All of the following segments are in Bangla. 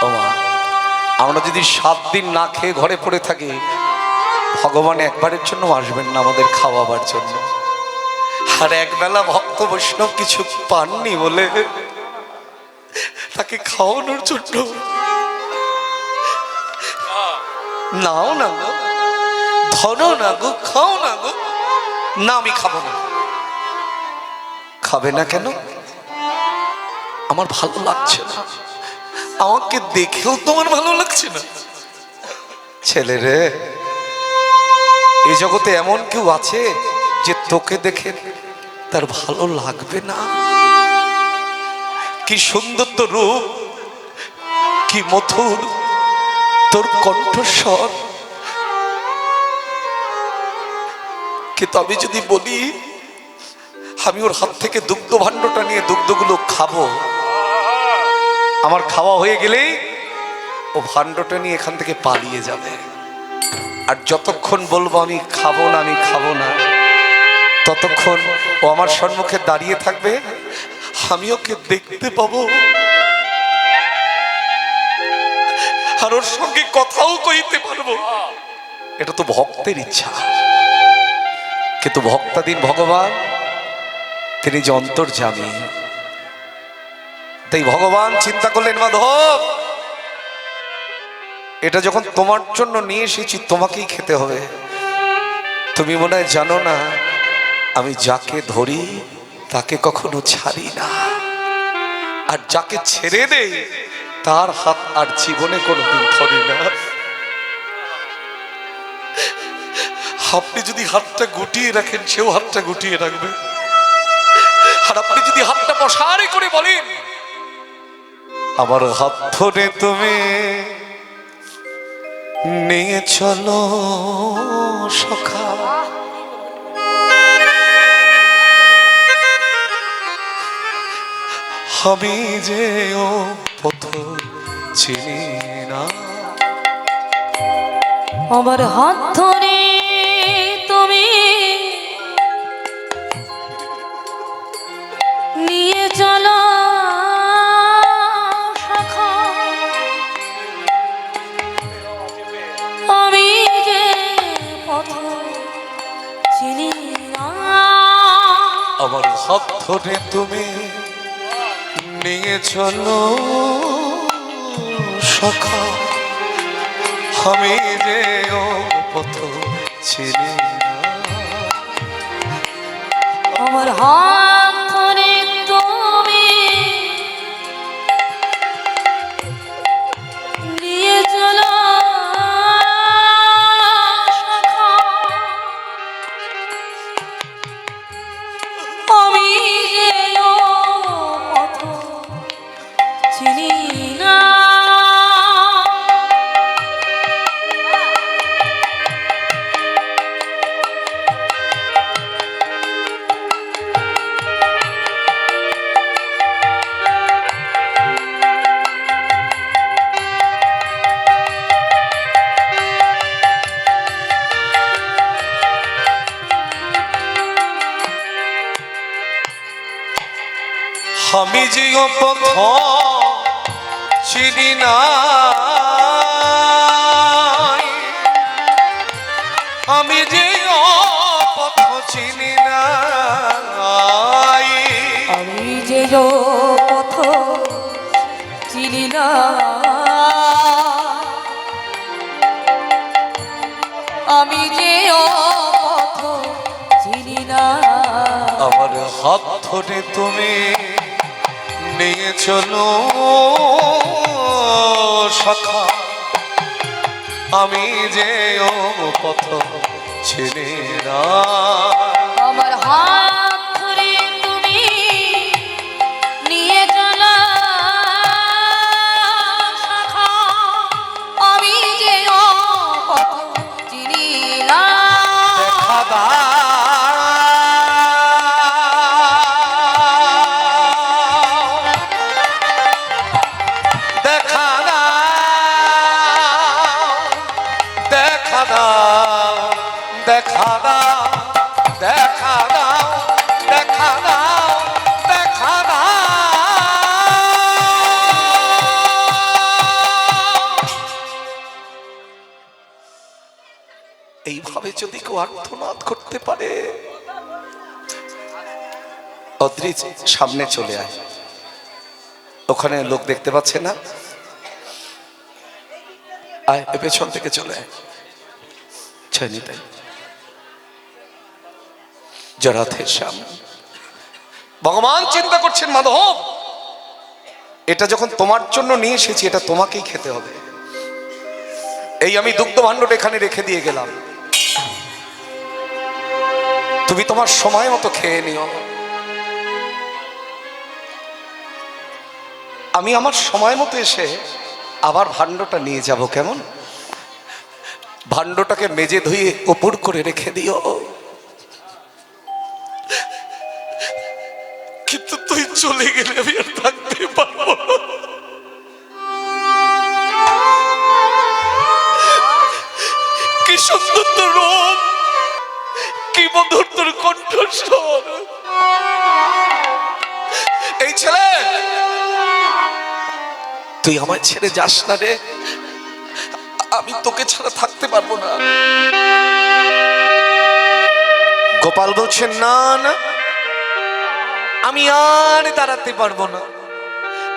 ও মা, আমরা যদি 7 দিন না খেয়ে ঘরে পড়ে থাকি, ভগবান একবারের জন্য আসবেন না আমাদের খাওয়াবার জন্য। আর একবেলা ভক্ত বৈষ্ণব কিছু পাননি বলে তাকে খাওয়ানোর জন্য নাও না গো, ধরো না গো, খাও না গো। না, আমি খাবো না। খাবে না কেন? আমার ভালো লাগছে না। আমাকে দেখেও তোমার ভালো লাগছে না? ছেলে রে, এই জগতে এমন কেউ আছে যে তোকে দেখে তার ভালো লাগবে না? কি সুন্দর তোর রূপ, কি মধুর তোর কণ্ঠস্বর। কিন্তু আমি যদি বলি আমি ওর হাত থেকে দুগ্ধ ভাণ্ডটা নিয়ে দুগ্ধগুলো খাবো, আমার খাওয়া হয়ে গেলেই ও ভাণ্ডটা নিয়ে এখান থেকে পালিয়ে যাবে। আর যতক্ষণ বলবো আমি খাবো না, আমি খাবো না, ততক্ষণ ও আমার সম্মুখে দাঁড়িয়ে থাকবে, আমি ওকে দেখতে পাবো আর ওর সঙ্গে কথাও কইতে পারবো। এটা তো ভক্তের ইচ্ছা। কিন্তু ভক্তাধীন ভগবান তিনি যে অন্তর্যামী, তাই ভগবান চিন্তা করলেন, মাধব এটা যখন তোমার জন্য নিয়ে এসেছি তোমাকেই খেতে হবে। তুমি মনে হয় জানো না, আমি যাকে ধরি তাকে কখনো ছাড়ি না, আর যাকে ছেড়ে দেই তার হাত আর জীবনে কোনোদিন ধরি না। আপনি যদি হাতটা গুটিয়ে রাখেন, সেও হাতটা গুটিয়ে রাখবে। আর আপনি যদি হাতটা প্রসারে করে বলেন, আমার হাত ধরে তুমি নিয়ে চলো সখা, আমি যে ও পথ চিনি না। আমার হাত ধরে তুমি নিয়ে চলো সখা, আমি যে পথ চিনি না। আমার হাত ধরে তুমি নিয়ে চলো সখা, আমি যে ও পথ চিনি না। আমার হাত ধরে তুমি নিয়ে চলো সখা, আমি যে ও পথ চিনি না। আমি যে পথ চিনি না, আমি যে পথ চিনি না, আমি যে পথ চিনি না, আমি যে পথ চিনি না। আমার হাত ধরে তুমি নিয়ে চলো সখা, আমি যে ও পথ চিনি না। আমার হাত ধরে তুমি নিয়ে চলো সখা, আমি যে পথ চিনি না। দেখা দাও, দেখা দাও, দেখা দাও, দেখা দাও, এইভাবে যদি কেউ আর্তনাদ করতে পারে, অদ্রিজ সামনে চলে আয়। ওখানে লোক দেখতে পাচ্ছে না, আয় পেছন থেকে চলে আয়। ছয়নিতাই জরাথের সামনে ভগবান চিন্তা করছেন, মাধব এটা যখন তোমার জন্য নিয়ে এসেছি, এটা তোমাকেই খেতে হবে। এই আমি দুগ্ধ ভাণ্ডটা এখানে রেখে দিয়ে গেলাম, তুমি তোমার সময় মতো খেয়ে নিও। আমি আমার সময় মতো এসে আবার ভাণ্ডটা নিয়ে যাব, কেমন? ভাণ্ডটাকে মেজে ধুয়ে উপর করে রেখে দিও। কিন্তু তুই চলে গেলে আমি আর থাকতে পারবো না। কি সুন্দর তোর রূপ, কি মধুর তোর কণ্ঠস্বর। এই ছেলে, তুই আমায় ছেড়ে যাস না রে, আমি তোকে ছাড়া থাকতে পারবো না। গোপাল বলছেন, না না, আমি আর দাঁড়াতে পারবো না,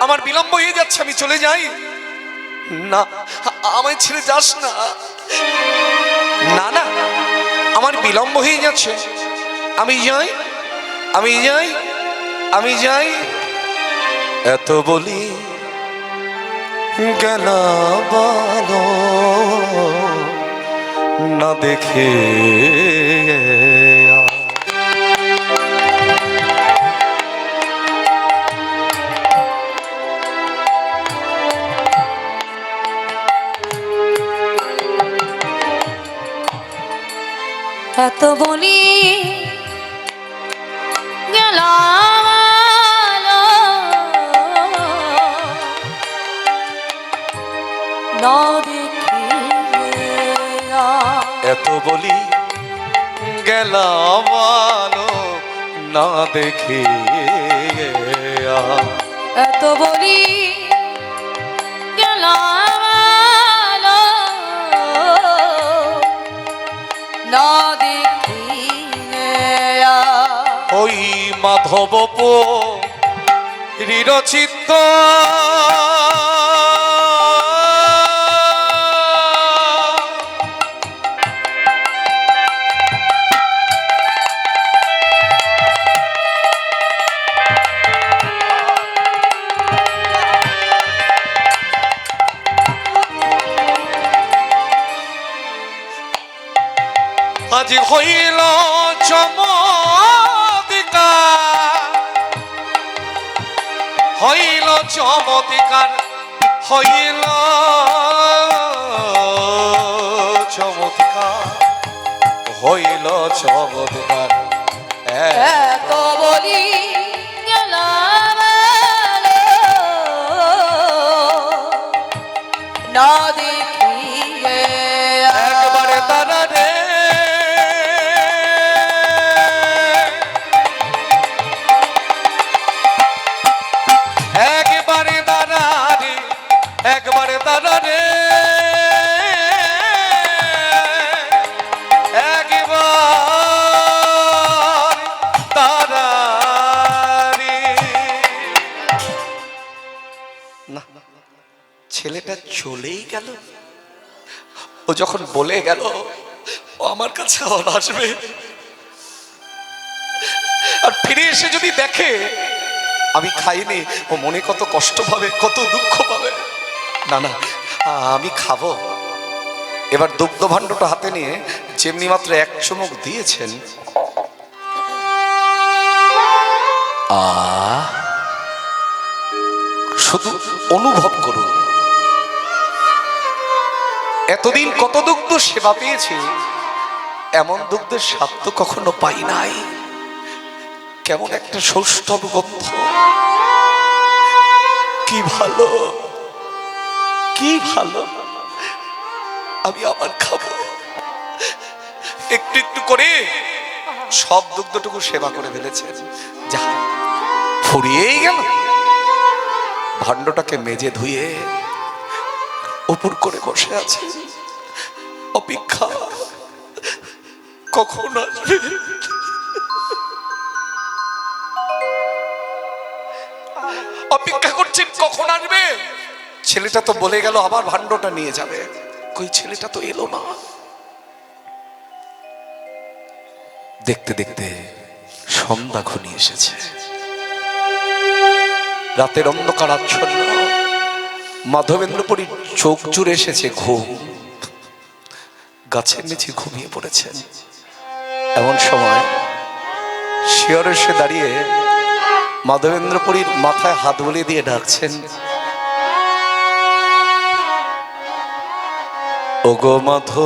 আমার বিলম্ব হয়ে যাচ্ছে, আমি চলে যাই। না, আমায় ছেড়ে যাস না। না না, আমার বিলম্ব হয়ে যাচ্ছে, আমি যাই, আমি যাই, আমি যাই। এত বলি গেল বলো না দেখে। এত বলি গেল না দেখে। এত বলি গেল ভালো না দেখে। এত বলি গেল না দেখে। ওই মাধব রচিত আজ হইল চমৎকার, হইল চমৎকার, হইল চমৎকার, হইল চমৎকার। এত বলি গেল না দেখে। একবারে তারা রে, একবারে তারা রে, একবারে তারা রে, একবার তারা রে। না, ছেলেটা চলেই গেল। ও যখন বলে গেল ও আমার কাছে আবার আসবে, আর ফিরে এসে যদি দেখে আমি খাইনি, ও মনে কত কষ্ট পাবে, কত দুঃখ পাবে। না না, আমি খাবো। এবার দুগ্ধ ভাণ্ডটা হাতে নিয়ে যেমনি মাত্র এক চুমুক দিয়েছেন, শুধু অনুভব করুন, এতদিন কত দুগ্ধ সেবা পেয়েছি, এমন দুগ্ধের স্বাদ তো কখনো পাই নাই। কেমন একটা সৌষ্ঠব গন্ধ, কি ভালো, কি ভালো। আমি আবার খাবো। একটু একটু করে সব দুগ্ধটুকু সেবা করে ফেলেছেন, যা ফুরিয়েই গেল। ভাণ্ডটাকে মেজে ধুয়ে উপর করে বসে আছে, অপেক্ষা কখন আসবে? অপেক্ষা করছেন কখন আসবে? ছেলেটা তো বলে গেল আবার ভাণ্ডটা নিয়ে যাবে, কই ছেলেটা তো এলো না। দেখতে দেখতে সন্ধ্যা ঘনিয়ে এসেছে, রাতের অন্ধকার আচ্ছন্ন। মাধবেন্দ্রপুরী চোখ জুড়ে এসেছে ঘুম, গাছের নিচে ঘুমিয়ে পড়েছেন। এমন সময় শিয়রে এসে দাঁড়িয়ে মাধবেন্দ্রপুরীর মাথায় হাত বুলিয়ে দিয়ে ডাকছেন, ওগো মাধব।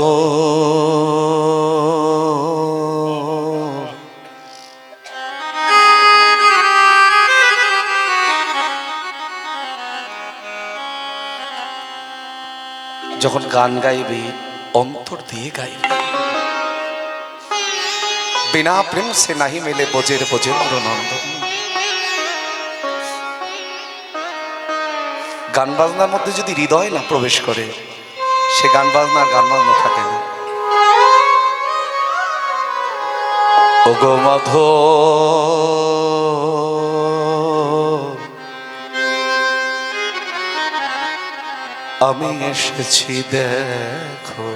যখন গান গাইবে অন্তর দিয়ে গাইবে, বিনা প্রেম সে নাহি মেলে বজের বজেন্দ্র নন্দন। গান বাজনার মধ্যে যদি হৃদয় না প্রবেশ করে, সে গান বাজনার গান বাজনা থাকে না। ওগো মাধব, আমি এসেছি দেখো।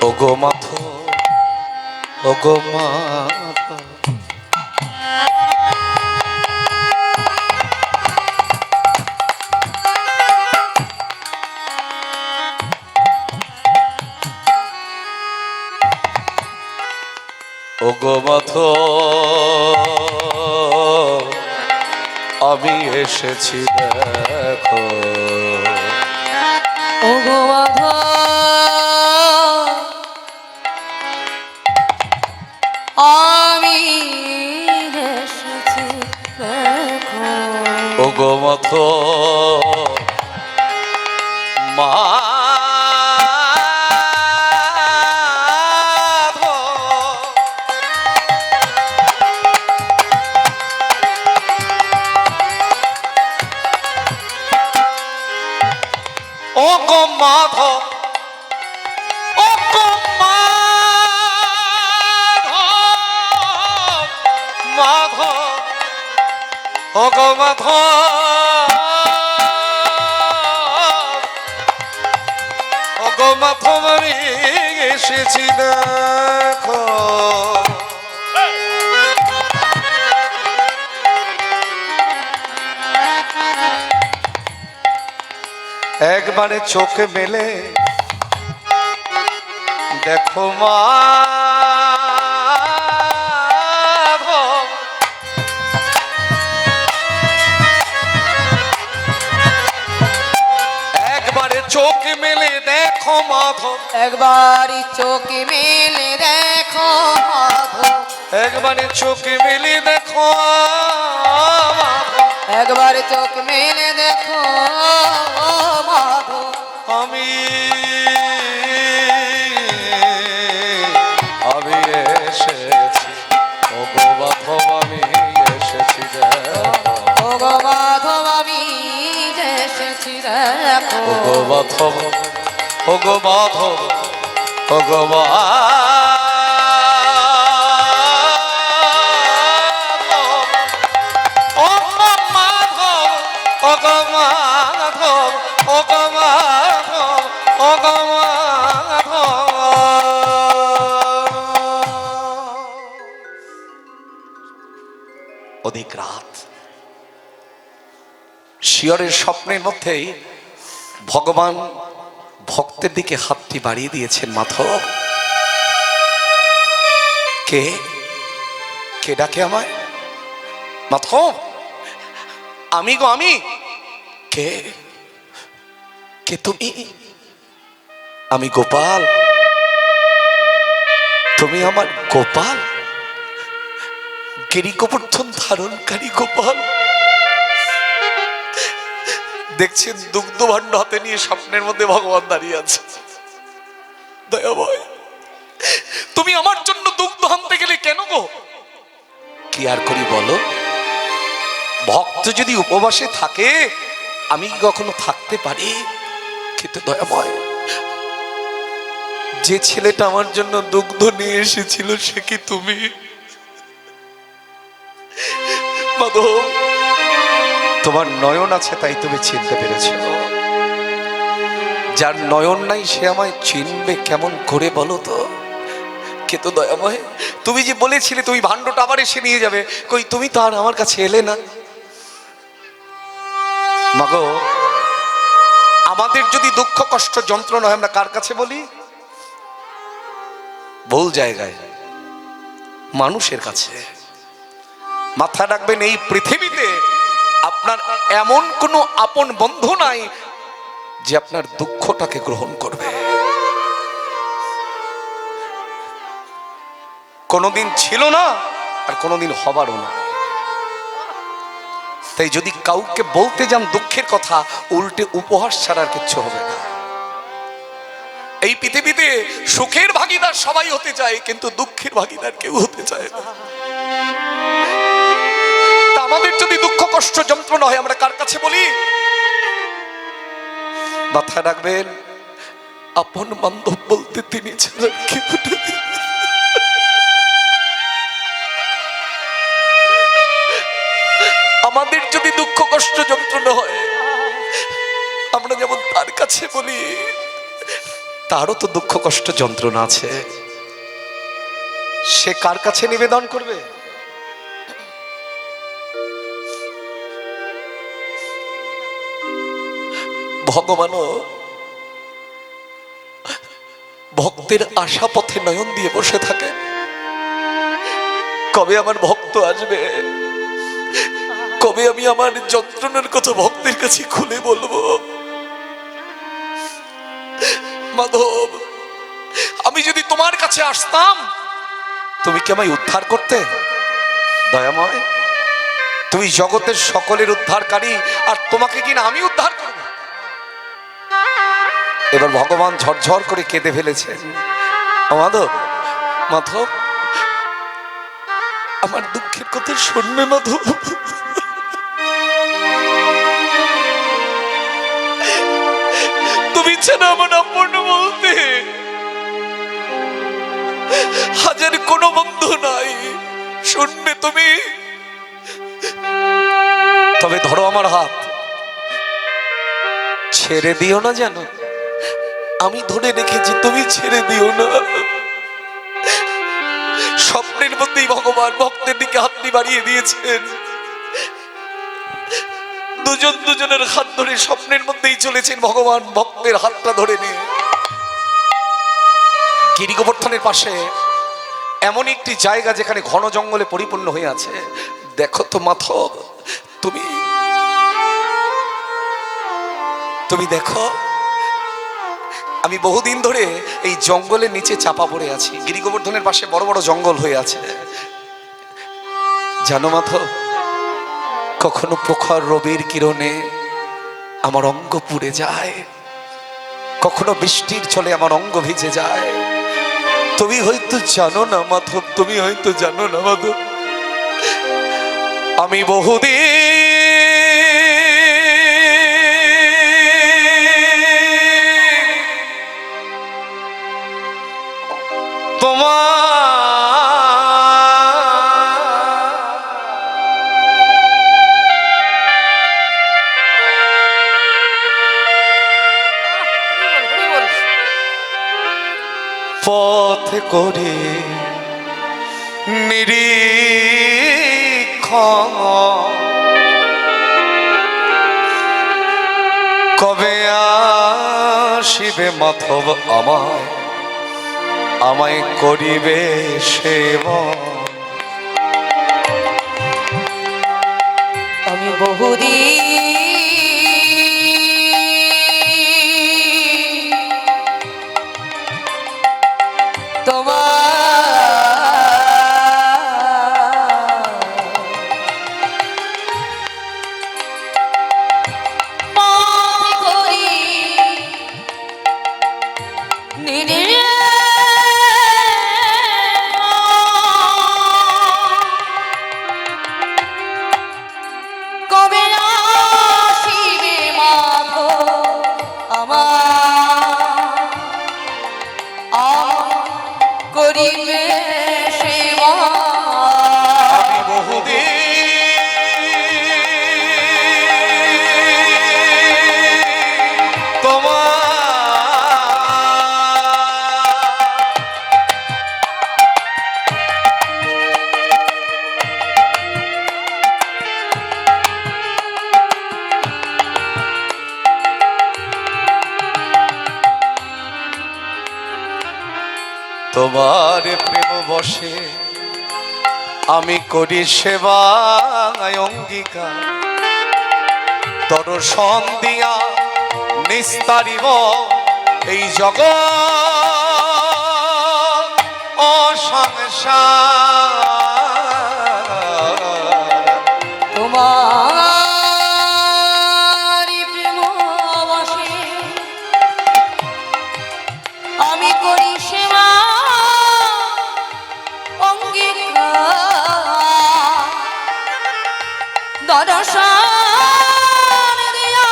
ওগো মাধব, ওগো মাধব, ওগো মাধব, আমি এসেছি দেখো। ওগো মাধব, আমি এসেছি দেখো। ওগো মাধব, ওগো মাধব, ওগো মাধব, মাধব, ওগো মাধব, ওগো মাধব, আমি এসেছি দেখো। একবারে চোখ মেলে দেখো মাধব, একবারে চোখ মেলে দেখো মাধব, একবারই চোখ মেলে দেখো মাধব, একবারে চোখ মেলে দেখো মাধব, একবার চোখ মেলে দেখো মাধব। আমি আমি এসেছি, ওগো মাধব, আমি এসেছি দেখো। ওগো মাধব, আমি এসেছি দেখো। ওগো মাধব, ওগো মাধব, ওগো ওগো মাধব, ওগো মাধব, ওগো মাধব। অধিক রাত, শিয়রের স্বপ্নের মধ্যেই ভগবান ভক্তের দিকে হাতটি বাড়িয়ে দিয়েছেন। মাধব, কে কে ডাকে আমায়? মাধব, আমি গো, আমি। কে কে তুমি? আমি গোপাল, তুমি আমার গোপাল, গিরি গোবর্ধন ধারণকারী গোপাল। দেখছেন দুগ্ধ ভাণ্ড হাতে নিয়ে স্বপ্নের মধ্যে ভগবান দাঁড়িয়ে আছে। দয়াময়, তুমি আমার জন্য দুগ্ধ আনতে গেলে কেন গো? কি আর করি বলো, ভক্ত যদি উপবাসে থাকে আমি কি কখনো থাকতে পারি? কিন্তু দয়াময়, যে ছেলেটা আমার জন্য দুগ্ধ নিয়ে এসেছিল সে কি তুমি? মাধব, তোমার নয়ন আছে তাই তুমি চিনতে পেরেছ। যার নয়ন নাই সে আমায় চিনবে কেমন করে বলো তো? কিন্তু দয়াময়, তুমি যে বলেছিলে তুমি ভাণ্ডটা আবার এসে নিয়ে যাবে, কই তুমি তো আর আমার কাছে এলে না। মাগো, আমাদের যদি দুঃখ কষ্ট যন্ত্রণা হয় আমরা কার কাছে বলি? ভুল জায়গায়, মানুষের কাছে। মাথা রাখবেন, এই পৃথিবীতে আপনার এমন কোনো আপন বন্ধু নাই যে আপনার দুঃখটাকে গ্রহণ করবে। কোনোদিন ছিল না আর কোনোদিন হবারও না। তাই যদি কাউকে বলতে যান দুঃখের কথা, উল্টে উপহাস ছাড়া আর কিচ্ছু হবে না। এই পৃথিবীতে সুখের ভাগীদার সবাই হতে চায়, কিন্তু দুঃখের ভাগীদার কেউ হতে চায় না। তা আমাদের যদি দুঃখ কষ্ট যন্ত্রণা হয় আমরা কার কাছে বলি? মাথায় রাখবেন, আপন বান্ধব বলতে তিনি ছাড়া কেউ নেই। আমাদের যদি দুঃখ কষ্ট যন্ত্রণা হয় আমরা যেমন তার কাছে বলি, তারও তো দুঃখ কষ্ট যন্ত্রণা আছে। সে কার কাছে নিবেদন করবে? ভগবানও ভক্তের আশা পথে নয়ন দিয়ে বসে থাকে, কবে আমার ভক্ত আসবে, কবে আমি আমার যন্ত্রণার কথা ভক্তের কাছে খুলে বলবো। মাধব, আমি যদি তোমার কাছে আসতাম তুমি কি আমায় উদ্ধার করতে? দয়াময়, তুমি জগতের সকলের উদ্ধারকারী, আর তোমাকে কিনা আমি উদ্ধার করব? এবার ভগবান ঝরঝর করে কেঁদে ফেলেছেন। মাধব, মাধব, আমার দুঃখের কথা শুনবে মাধব। তুমি ছাড়া আমার আপন বলতে হাজার কোনো বন্ধু নাই, শুনবে তুমি? তবে ধরো আমার হাত, ছেড়ে দিও না, জানো আমি ধরে রেখেছি, তুমি ছেড়ে দিও না। স্বপ্নের মধ্যেই ভগবান ভক্তের দিকে হাতটি বাড়িয়ে দিয়েছেন। দুজন দুজনের হাত ধরে স্বপ্নের মধ্যেই চলেছেন ভগবান ভক্তের হাতটা ধরে নিয়ে। গিরি গোবর্ধনের পাশে এমন একটি জায়গা যেখানে ঘন জঙ্গলে পরিপূর্ণ হয়ে আছে। দেখো তো মাধব, তুমি দেখো, আমি বহুদিন ধরে এই জঙ্গলের নিচে চাপা পড়ে আছি। গিরি গোবর্ধনের পাশে বড় বড় জঙ্গল হয়ে আছে। জানো মাধব, কখনো প্রখর রবির কিরণে আমার অঙ্গ পুড়ে যায়, কখনো বৃষ্টির ছলে আমার অঙ্গ ভিজে যায়। তুমি হয়তো জানো না মাধব, তুমি হয়তো জানো না মাধব, আমি বহুদিন পথ করে নিরীক্ষণ, কবে আসিবে মাধব আমায়, আমায় করিবে সেবন। আমি বহুদিন কবে তোমার প্রেম বসে আমি করি সেবা অঙ্গীকার দর্শন দিয়া নিস্তারিব এই জগৎ অসংসার তোমার প্রেম বসে আমি করি সেবা অঙ্গীকার দর্শন দিয়া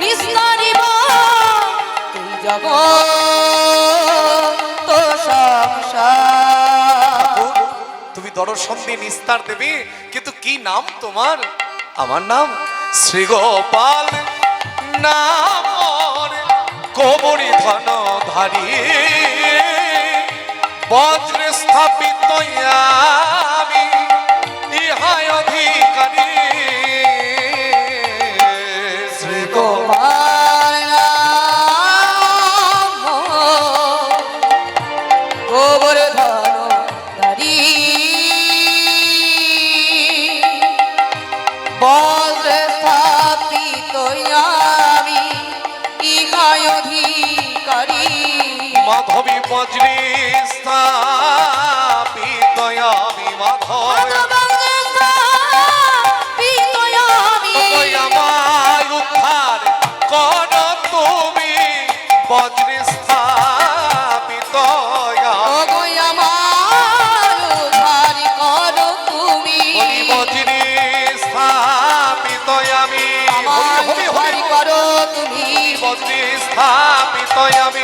নিস্তারিব এই জগৎ সংসার। তুমি দর্শন দিয়ে নিস্তার দেবে, কিন্তু কি নাম তোমার? আমার নাম শ্রীগোপাল নাম কবরী ধনধারী বজ্রে স্থাপিত আমি ইহাই অধিকারী গোপাল নাম গোবর্ধনধারী বজ্রে স্থাপিত আমি ইহাই অধিকারী মাধবী বজ্রে স্থাপিত আমি মাধব আমায় উদ্ধার কর তুমি বজ্রে স্থাপিত বজ্রে স্থাপিত আমি বজ্রে স্থাপিত আমি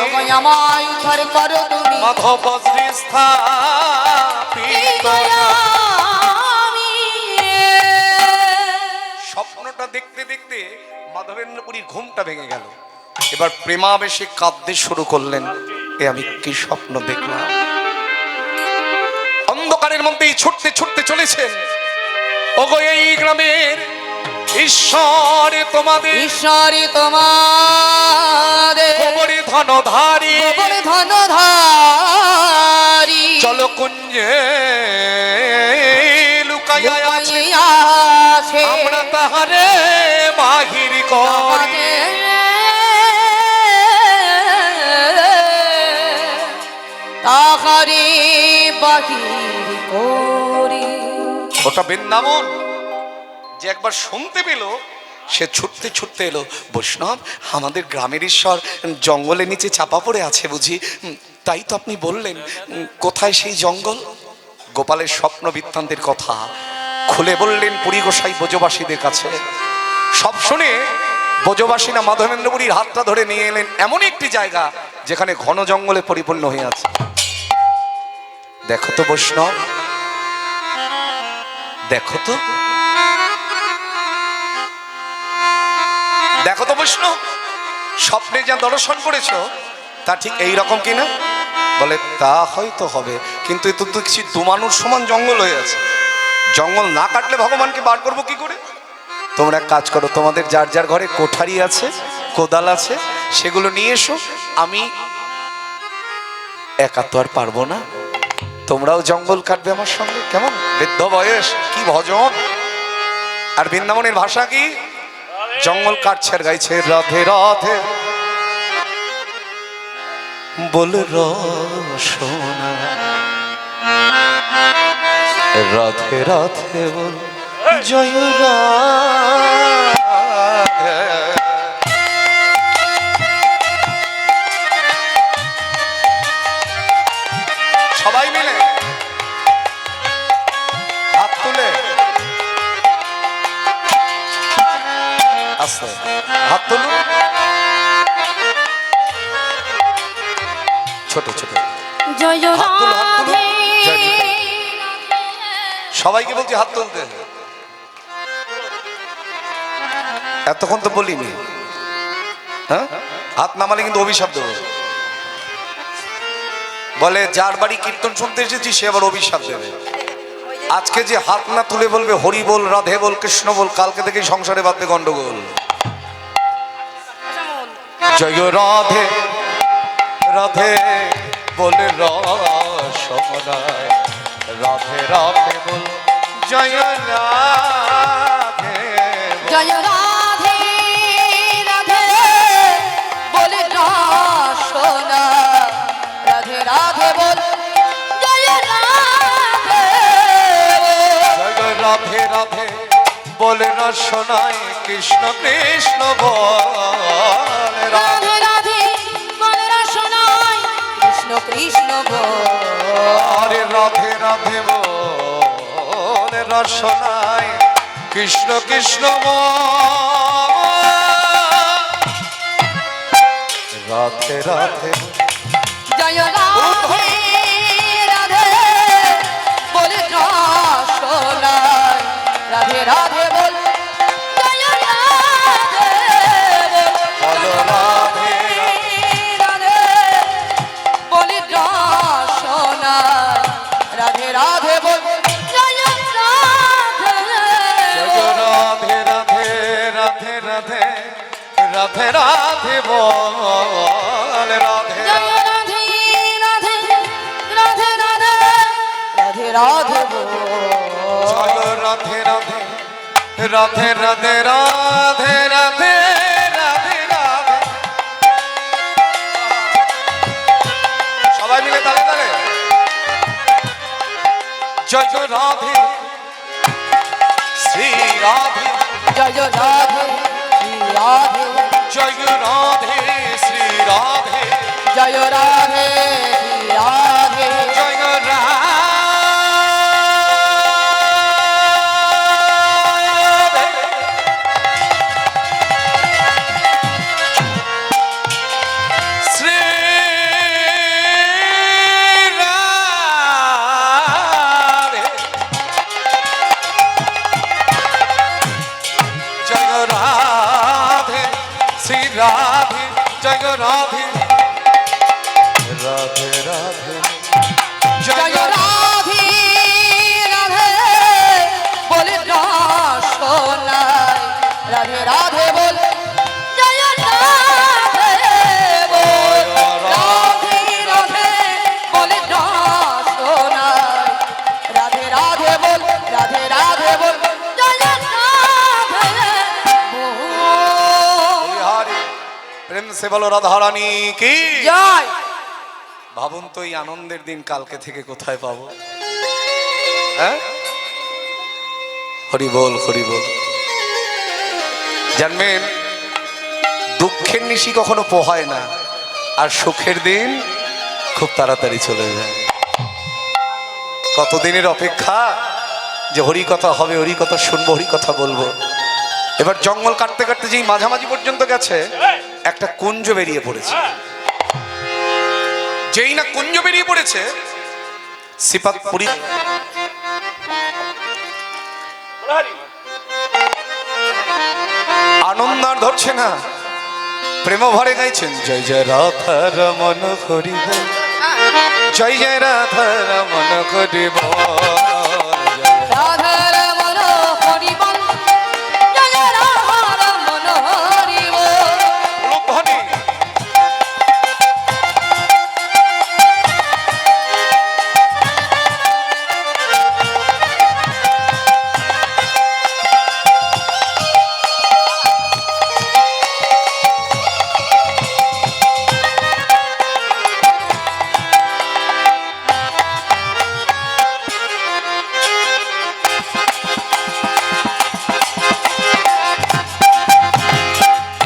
মাধব বজ্রে স্থাপিত স্বপ্নটা দেখতে দেখতে মাধবেন্দ্রপুরীর ঘুমটা ভেঙে গেল। এবার প্রেমাবেশে কাঁদতে শুরু করলেন। আমি কি স্বপ্ন দেখলাম? অন্ধকারের মধ্যেই ছুটতে ছুটতে চলেছেন। ওগো এই গ্রামের ঈশ্বর তোমাদের কবরী ধনধারী জলকুঞ্জে লুকাইয়া আছে আমরা তাহারে বাহির করি। তাহারে বাহির করি। ওটা বৃন্দাবন। যে একবার শুনতে পেল সে ছুটতে ছুটতে এলো। বৈষ্ণব, আমাদের গ্রামের ঈশ্বর জঙ্গলের নিচে চাপা পড়ে আছে বুঝি? তাই তো আপনি বললেন। কোথায় সেই জঙ্গল? গোপালের স্বপ্ন বৃত্তান্তের কথা খুলে বললেন পুরী গোসাই ব্রজবাসীদের কাছে। সব শুনে ব্রজবাসীরা মাধবেন্দ্রপুরীর হাতটা ধরে নিয়ে এলেন এমন একটি জায়গা যেখানে ঘন জঙ্গলে পরিপূর্ণ হয়ে আছে। দেখো তো বৈষ্ণব, দেখো তো, দেখো তো বৈষ্ণব, স্বপ্নে যা দর্শন করেছো তা ঠিক এই রকম কিনা? বলে তা হয়তো হবে, কিন্তু এ তো দেখছি দুমানুর সমান জঙ্গল হয়ে আছে। জঙ্গল না কাটলে ভগবানকে বার করবো কি করে? তোমরা এক কাজ করো, তোমাদের যার যার ঘরে কোঠারি আছে, কোদাল আছে, সেগুলো নিয়ে এসো। আমি একা তো আর পারবো না, তোমরাও জঙ্গল কাটবে আমার সঙ্গে। কেমন বৃদ্ধ বয়স, কি ভজন! আর বৃন্দাবনের ভাষা কি? জঙ্গল কাটছে আর গাইছে রাধে রাধে বল রসনা, রাধে রাধে বল জয় রাধে। সবাই মিলে হাত তুলে আস্তে হাত তুলুন, ছোট ছোট জয় হাত তুলো, হাত তুলো। রাধে জয় নিতাই। সবাইকে বলছি হাত তুলতে। এতক্ষণ তো বলিনি, হ্যাঁ? হাত নামালে কিন্তু অভিশাপ দেবো। বলে যার বাড়ি কীর্তন শুনতে এসেছি সে আবার অভিশাপ দেবে। আজকে যে হাত না তুলে বলবে হরি বল, রাধে বল, কৃষ্ণ বল, কালকে থেকে সংসারে বাঁধবে গন্ডগোল। জয় রাধে রাধে বলে রসমলায় রাধে রাধে বল জয় রাধে জয় রাধে রাধে বলে রসনা রাধে রাধে বল জয় রাধে জয় রাধে রাধে বলে রসনায় কৃষ্ণ কৃষ্ণ বল রাধে রাধে বলে রসনায় কৃষ্ণ কৃষ্ণ বল আরে রাধে রাধে বলে রসনায় কৃষ্ণ কৃষ্ণ রাধে রাধে জয় রাধে রাধে বলে রসনায় রাধে রাধে বল জয় রাধে বল রাধে রাধে বলে রসনায় রাধে রাধে বল জয় রাধে জয় রাধে রাধে রাধে রাধে রাধে রাধে বল রাধে জয় রাধে রাধে রাধে রাধে রাধে রাধে বল জয় রাধে রাধে রাধে রাধে রাধে রাধে রাধে রাধে সবাই মিলে তালে তালে জয় রাধে শ্রী রাধে জয় রাধে শ্রী রাধে জয় রাধে শ্রী রাধে জয় রাধে শ্রী রাধে জয় রাধে শ্রী রাধে জয় রাধে শ্রী রাধে জয় রাধে রাধে রাধে জয় রাধে রাধে বলে রসনায় রাধে রাধে বল জয় রাধে বল রাধে রাধে বলে রসনায় রাধে রাধে বল রাধে রাধে বল জয় রাধে বল হরি প্রেম সে বলো রাধারানী কি জয় ভাবুন তো এই আনন্দের দিন কালকে থেকে কোথায় পাবো হ্যাঁ হরি বল হরি বল জানবেন দুঃখের নিশি কখনো পোহায় না আর সুখের দিন খুব তাড়াতাড়ি চলে যায় কতদিনের অপেক্ষা যে হরি কথা হবে হরি কথা শুনবো হরি কথা বলবো এবার জঙ্গল কাটতে কাটতে যেই মাঝামাঝি পর্যন্ত গেছে একটা কুঞ্জ বেরিয়ে পড়েছে যেই না কুঞ্জ বেরিয়ে পড়েছে সিপাতপুরি আনন্দ আর ধরছে না প্রেম ভরে গাইছেন জয় জয় রাধা রমন হরি বল জয় জয় রাধা রমন হরি বল রাধা রমণ হরি বল জয় রাধা রমণ হরি বল ধ্বনি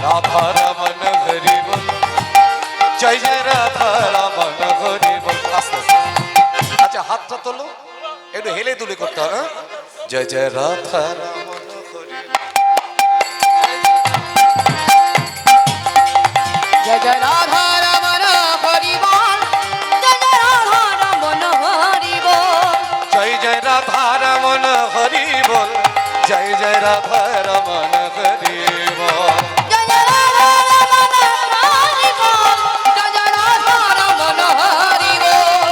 রাধা রমন হরি বল জয় জয় রাধা রমন হরি বল আস্তে আস্তে আচ্ছা হাতটা তোলো একটু হেলে দুলে করতে হবে হ্যাঁ? জয় জয় রাধা রমন হরি জয় জয় রাধা রমণ হরি বল জয় জয় রাধা রমণ হরি বল জয় জয় রাধা রমন হরি বল জয় জয় রাধা রমন হরি বল জয় জয় রাধা রমণ হরি বল জয় জয় রাধা রমণ হরি বল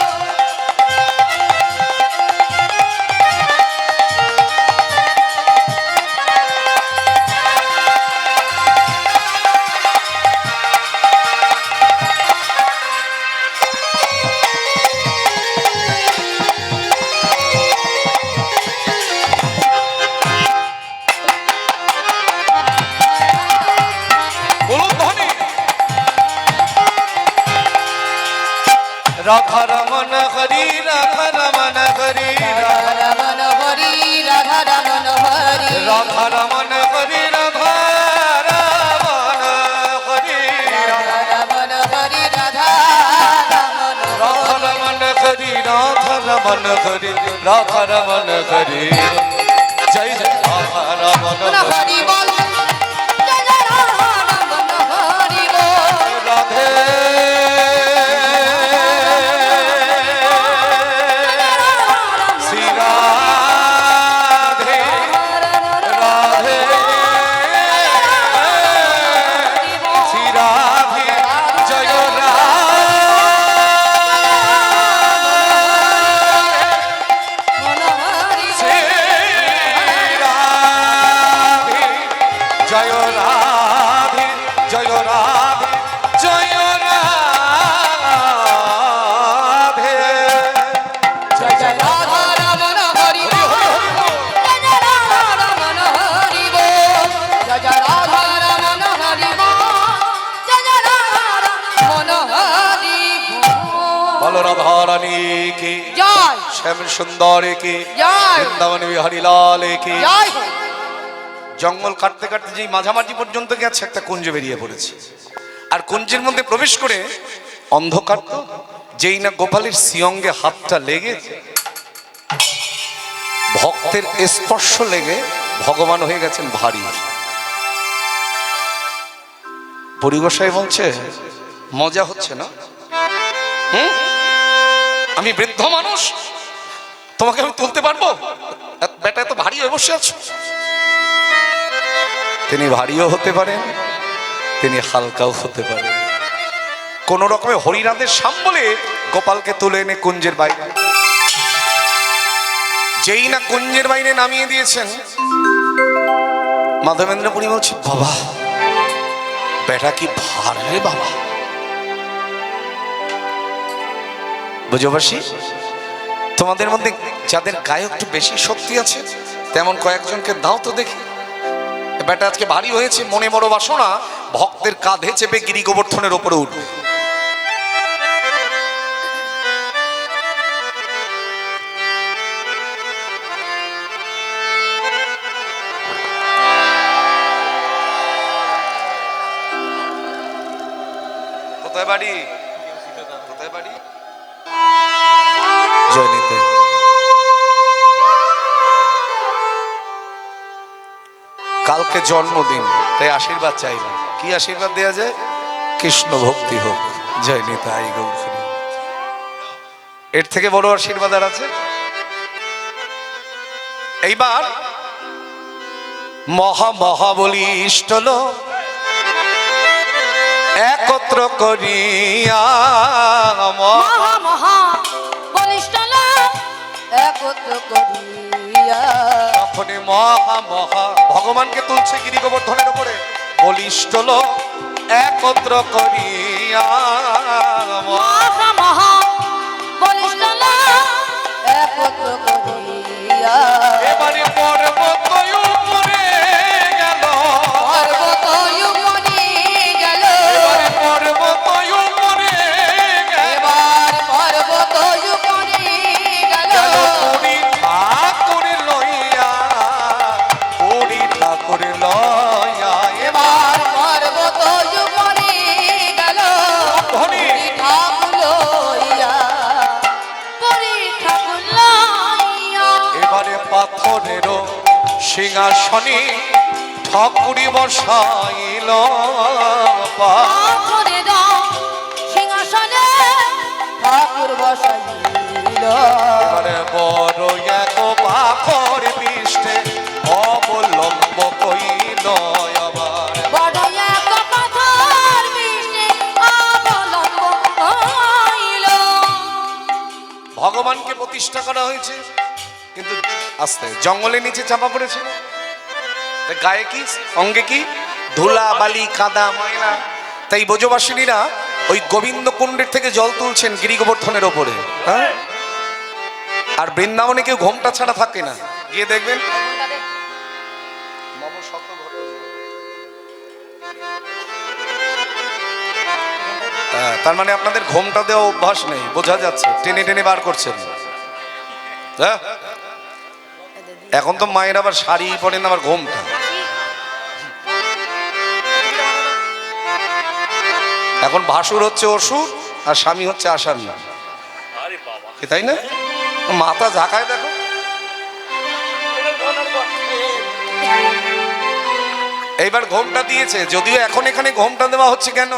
রমন হরি রাধা রমন হরি জয় জয় রাধা রমন হরি বল জয় জয় রাধা রমন হরি বল রাধে শ্রী রাধে রাধে শ্রী রাধে জয় মন হরি শ্রী রাধে জয় রাধে জয় রাধে জয় রাধে জয় জয় রাধা রমন হরি বল জয় জয় রাধা রমন হরি বল জয় জয় রাধা রমন হরি বল জয় জয় রাধা রমন হরি বল বলো রাধা রানী কি জয় শ্যাম সুন্দর কি জয় বৃন্দাবন বিহারী লাল কি জয় জঙ্গল কাটতে কাটতে যেই মাঝামাঝি পর্যন্ত গেছে একটা কুঞ্জ বেরিয়ে পড়েছে আর কুঞ্জের মধ্যে প্রবেশ করে অন্ধকার তো যেই না গোপালের সিয়ঙ্গে হাতটা লেগেছে ভক্তের স্পর্শ লেগে ভগবান হয়ে গেছেন ভারী পরিগোসাই বলছে মজা হচ্ছে না আমি বৃদ্ধ মানুষ তোমাকে আমি তুলতে পারবো বেটা এত ভারী হয়ে বসে আছো তিনি ভারীও হতে পারেন তিনি হালকাও হতে পারেন কোন রকমে হরিনাথের সাম্বলে গোপালকে তুলে এনে কুঞ্জের বাইরে যেই না কুঞ্জের বাইরে নামিয়ে দিয়েছেন মাধবেন্দ্রপুরী বলছে বাবা বেটা কি ভার রে বাবা বুঝবাসী তোমাদের মধ্যে যাদের গায়ে একটু বেশি শক্তি আছে তেমন কয়েকজনকে দাও তো দেখি বেটা আজকে ভারী হয়েছে মনে বড় বাসনা ভক্তের কাঁধে চেপে গিরি গোবর্ধনের ওপরে উঠবে কোথায় বাড়ি কোথায় বাড়ি জয়নীতে কালকে জন্মদিন তাই আশীর্বাদ চাইলাম কি আশীর্বাদ দেয়া যায় কৃষ্ণ ভক্তি হোক জয় নিতাই গৌর এর থেকে বড় আশীর্বাদ আর আছে এইবার মহা মহা বলি ইষ্টল একত্র করিয়া মহা মহা বলিষ্ঠ লোক একত্র করিয়া তখন মহা মহা ভগবানকে তুলছে গিরি গোবর্ধনের উপরে বলিষ্ঠ লোক একত্র করিয়া মহা মহা বলিষ্ঠ লোক একত্র করিয়া এবারে পর্বত উপরে গেল পর্বত উপরে গেল এবারে পর্বত উপরে গেল এবার পর্বত উপরে গেল পুরী ঠাকুর লইয়া পুরী ঠাকুর লইয়া এবার পর্বত উপরে গেল ধনী ঠাকুর লইয়া পরি ঠাকুর লইয়া এবারে পাথরেরও সিংহাসনে ঠাকুরি বসাইল পাথরের সিংহাসনে ঠাকুর বসাইল এবারে বড় এক পাথর পৃষ্ঠে অবলম্ব কইল আবার বড় এক পাথর বিষ্ণে অবলম্ব হইল ভগবানকে প্রতিষ্ঠা করা হয়েছে কিন্তু আস্তে জঙ্গলের নিচে চাপা পড়েছিল গায়ে কি অঙ্গে কি ধুলা বালি কাদা ময়লা তাই ব্রজবাসিনীরা ওই গোবিন্দ কুণ্ডের থেকে জল তুলছেন গিরি গোবর্ধনের ওপরে হ্যাঁ আর বৃন্দাবনে কেউ ঘোমটা ছাড়া থাকে না গিয়ে দেখবেন তার মানে আপনাদের ঘোমটা দেওয়া অভ্যাস নেই বোঝা যাচ্ছে টেনে টেনে বার করছেন হ্যাঁ এখন তো মায়ের আবার শাড়ি পরেন আবার ঘোমটা এখন ভাসুর হচ্ছে অসুর আর স্বামী হচ্ছে আসার না তাই না মাথা ঝাঁকায় দেখো। এইবার ঘোমটা দিয়েছে, যদিও এখন এখানে ঘোমটা দেওয়া হচ্ছে কেন,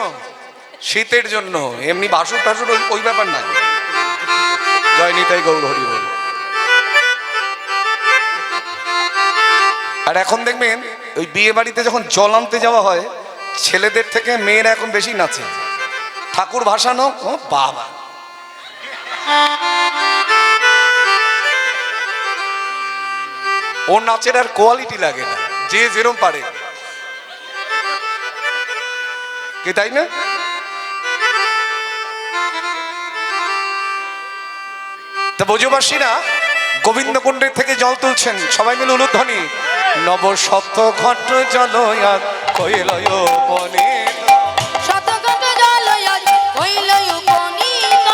শীতের জন্য, এমনি বাসুর টাসুর ওই ব্যাপার না। জয় নিতাই গৌর হরি বল। আর এখন দেখবেন ওই বিয়ে বাড়িতে যখন জল আনতে যাওয়া হয়, ছেলেদের থেকে মেয়েরা এখন বেশি নাচে। ঠাকুর ভাসানো, ও বাবা, ওর নাচের আর কোয়ালিটি লাগে না, যে যেরম পারে, কি তাই না? তা ব্রজবাসীরা গোবিন্দকুণ্ডের থেকে জল তুলছেন, সবাই মিলে উলুধ্বনি। নব শত ঘট জলয়াত কইলয় বনিত, শতঘট জলয়াজ হইল উপনীত।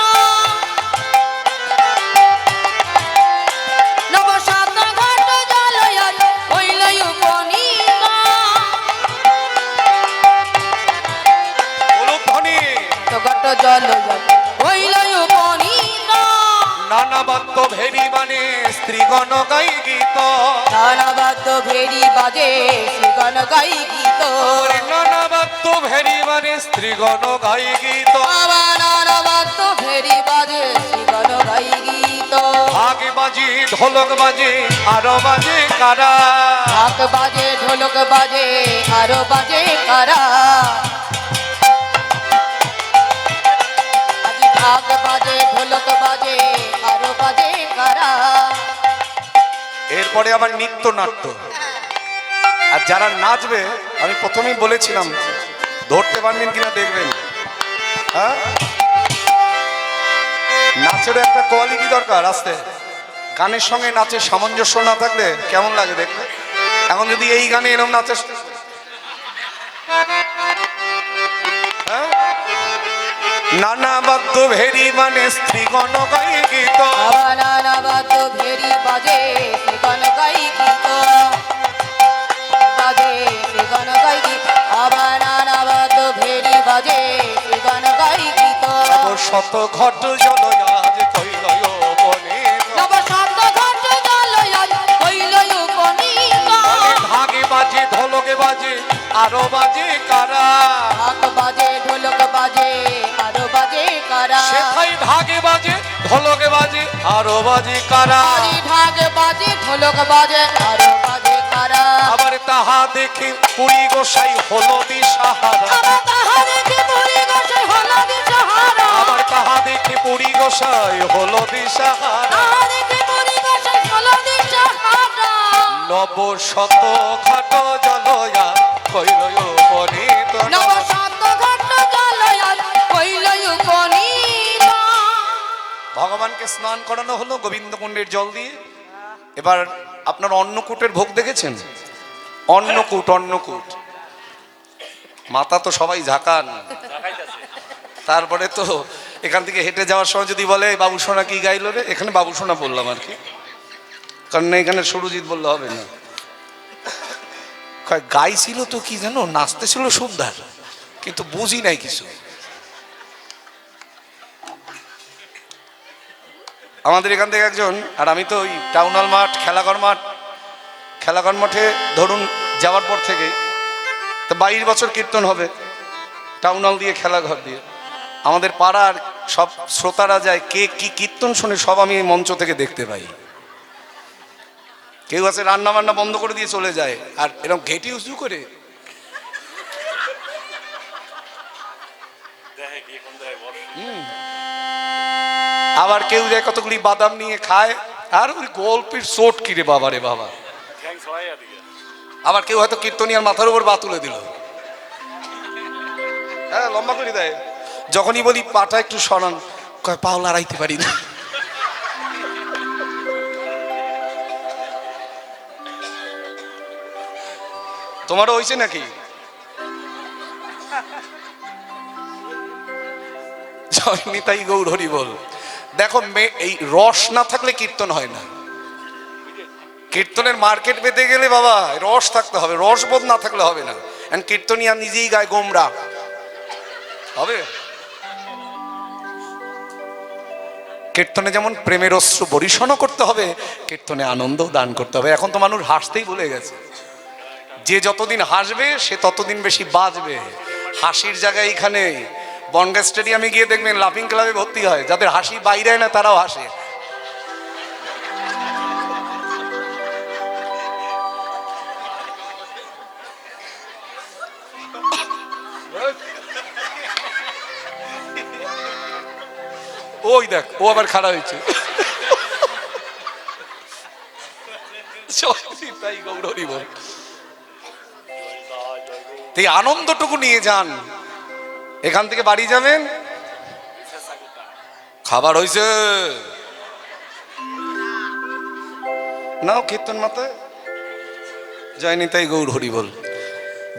নব শতঘট জলয়াজ হইল উপনীত। উলুধ্বনি। শতঘট জলয়াজ হইল উপনীত। নানা বাদ্য ভেরি মানে স্ত্রীগণ গাই গীত, নানা বাদ্য ভেরি বাজে শ্রীগণ গাই গীত। নানা বাদ্য ভেরি মানে স্ত্রীগণ গাই গীত। নানা বাদ্য ভেরি বাজে শ্রীগণ গাই গীত। আগে বাজি ঢোলক বাজে আরো বাজে কারা, ঢাক বাজে ঢোলক বাজে আরো বাজে কারা। আজি ঢাক বাজে ঢোলক বাজে আরো বাজে কারা। এরপরে আবার নৃত্য নাট্য। আর যারা নাচবে, আমি প্রথমেই বলেছিলাম, ধরতে পারবেন কিনা দেখবেন। হ্যাঁ, নাচের একটা কোয়ালিটি দরকার আসতে। গানের সঙ্গে নাচের সামঞ্জস্য না থাকলে কেমন লাগে দেখতে। এখন যদি এই গানে এরকম নাচের, হ্যাঁ, নানা বাদ্য ভেরি মানে স্ত্রীগণ গাই গীত। নানা বাদ্য ভেরি বাজে শ্রীগণ গাই গীত। বাজে শ্রীগণ গাই গীত। আবার নানা বাদ্য ভেরি বাজে শ্রীগণ গাই গীত। শত ঘট জলয়াজ কইলয় বনিত, নব শত ঘট জলয়াজ হইল উপনীত। ভাগে বাজে ঢোলকে বাজে আরো বাজে কারা, ঢাক বাজে ঢোলক বাজে আরো বাজে কারা। সেখাই ভাগে বাজে ঢোলকে বাজে আরো বাজে কারা। আজি ঢাক বাজে ঢোলক বাজে আরো বাজে কারা। আবার তাহা দেখে পুরী গোসাই হলো দিশাহারা, আবার তাহা দেখে পুরী গোসাই হলো দিশাহারা। আবার তাহা দেখে পুরী গোসাই হলো দিশাহারা। তাহা দেখে পুরী গোসাই হলো দিশাহারা। নব শত ঘট জলয়া কইলয় বনিত, নব শত ঘট জলয়াজ হইল উপনীত। ভগবানকে স্নান করানো হলো গোবিন্দকুণ্ডের জল দিয়ে। এবার আপনার অন্নকূটের ভোগ দেখেছেন? অন্নকূট, অন্নকূট, মাথা তো সবাই ঝাঁকান। তারপরে তো এখান থেকে হেঁটে যাওয়ার সময় যদি বলে বাবু সোনা কি গাইলো রে, এখানে বাবু সোনা বললাম আর কি, কারণ এখানে সুরজিৎ বললে হবে না। গাইছিল তো কি জানো, নাচতেছিল সুন্দর, কিন্তু বুঝি নাই কিছু। আমাদের এখান থেকে একজন, আর আমি তো ওই টাউন হল মাঠ, খেলাঘর মাঠে ধরুন যাওয়ার পর থেকে তো 22 বছর কীর্তন হবে টাউন হল দিয়ে, খেলাঘর দিয়ে। আমাদের পাড়ার সব শ্রোতারা যায়, কে কি কীর্তন শুনে সব আমি এই মঞ্চ থেকে দেখতে পাই। কেউ আছে রান্না বান্না বন্ধ করে দিয়ে চলে যায়, আর এরকম ঘেঁটি উঁচু করে আবার কেউ যায় কতগুলি বাদাম নিয়ে খায়, আর ওই গল্পের চোট কিরে বাবা রে বাবা। আবার কেউ হয়তো কীর্তনিয়ার মাথার উপর বা তুলে দিল, হ্যাঁ লম্বা করে দেয়। যখনই বলি পাটা একটু সরান, কয় পাও লড়াইতে পারি না। তোমারও হয়েছে নাকি? জয় নিতাই গৌর হরি বল। দেখো এই রস না থাকলে কীর্তন হয় না। কীর্তনের মার্কেট পেতে গেলে বাবা রস থাকতে হবে, রসবোধ না থাকলে হবে না। কীর্তনিয়া নিজেই গায় গোমরা, হবে? কীর্তনে যেমন প্রেমের অশ্রু বরিশনও করতে হবে, কীর্তনে আনন্দ দান করতে হবে। এখন তো মানুষ হাসতেই ভুলে গেছে। যে যতদিন হাসবে সে ততদিন বেশি বাঁচবে। হাসির জায়গায় এখানে বনগাঁ স্টেডিয়ামে গিয়ে দেখবেন লাফিং ক্লাবে ভর্তি হয়, যাদের হাসি বাইরে না তারাও হাসে। ওই দেখ, ও আবার খাড়া হয়েছে। তাই গৌরী বল, এই আনন্দটুকু নিয়ে যান। এখান থেকে বাড়ি যাবেন, খাবার হয়েছে নাও কীর্তন মাথায় যায়নি, তাই গৌর হরি বল।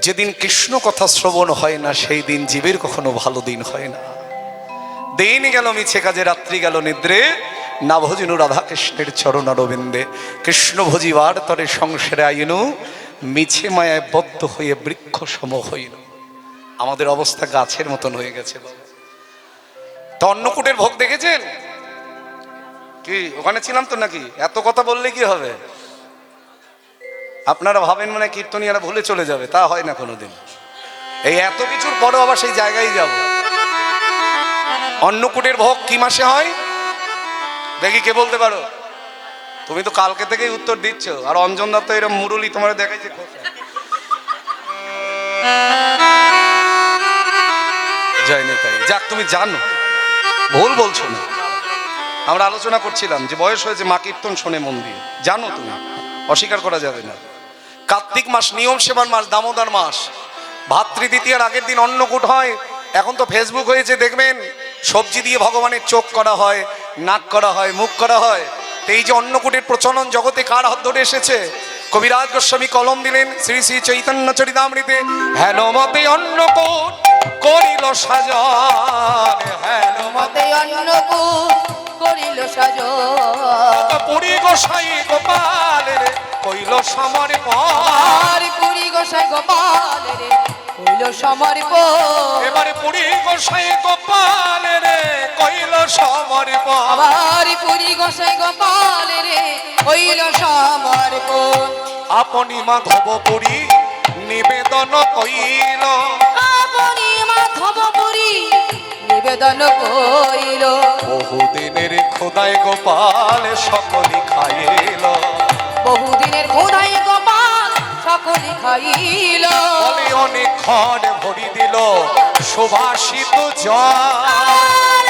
যেদিন কৃষ্ণ কথা শ্রবণ হয় না সেই দিন জীবের কখনো ভালো দিন হয় না। দিন গেল মিছে কাজে, রাত্রি গেল নিদ্রে, না ভজিনু রাধা কৃষ্ণের চরণ অরবিন্দে। কৃষ্ণ ভজিবার তরে সংসারে আইনু, মিছে মায়ায় বদ্ধ হয়ে বৃক্ষ সম হইল। আমাদের অবস্থা গাছের মতন হয়ে গেছে বাবা। তো অন্নকূটের ভোগ দেখেছেন কি? ওখানে ছিলাম তো নাকি? এত কথা বললে কি হবে? আপনারা ভাবেন মানে কীর্তনীয়ারা ভুলে চলে যাবে, তা হয় না কোনোদিন। এই এত কিছুর পরেও আবার সেই জায়গায় যাব। অন্নকূটের ভোগ কি মাসে হয় দেখি, কে বলতে পারো? তুমি তো কালকে থেকেই উত্তর দিচ্ছ, আর অঞ্জন দত্ত এরকম মুরুলি তোমার দেখাইছে। যায়নি তাই যাক, তুমি জানো, ভুল বলছো না। আমরা আলোচনা করছিলাম যে বয়স হয়েছে, মা কীর্তন শোনে মন দিয়ে, জানো তুমি, অস্বীকার করা যাবে না। কার্তিক মাস নিয়ম সেবার মাস, দামোদর মাস, ভাতৃ দ্বিতীয়ার আগের দিন অন্নকূট হয়। এখন তো ফেসবুক হয়েছে, দেখবেন সবজি দিয়ে ভগবানের চোখ করা হয়, নাক করা হয়, মুখ করা হয়। তো এই যে অন্নকূটের প্রচলন জগতে কার হাত ধরে এসেছে? কবিরাজ গোস্বামী কলম দিলেন শ্রী শ্রী চৈতন্য চরিতামৃতে, হেন মতে অন্নকূট করিল সাজন, হেন মতে অন্নকূট করিল সাজন, পুরী গোসাই গোপালের কইল সমর্পণ, পুরী গোসাই গোপালের কইল সমর্পণ, এবারে পুরী গোসাই গোপালের কইল সমর্পণ, আবার পুরী গোসাই গোপালের কইল সমর্পণ। আপনি মাধবপুরী নিবেদন কইল, আপনি মাধবপুরী নিবেদন কইল, বহুদিনের খোদায় গোপাল সকলি খাইল, বহুদিনের খোদাই গোপাল সকলি খাইল, বলে অনেক ঘর ভরি দিল সুভাষিত জল,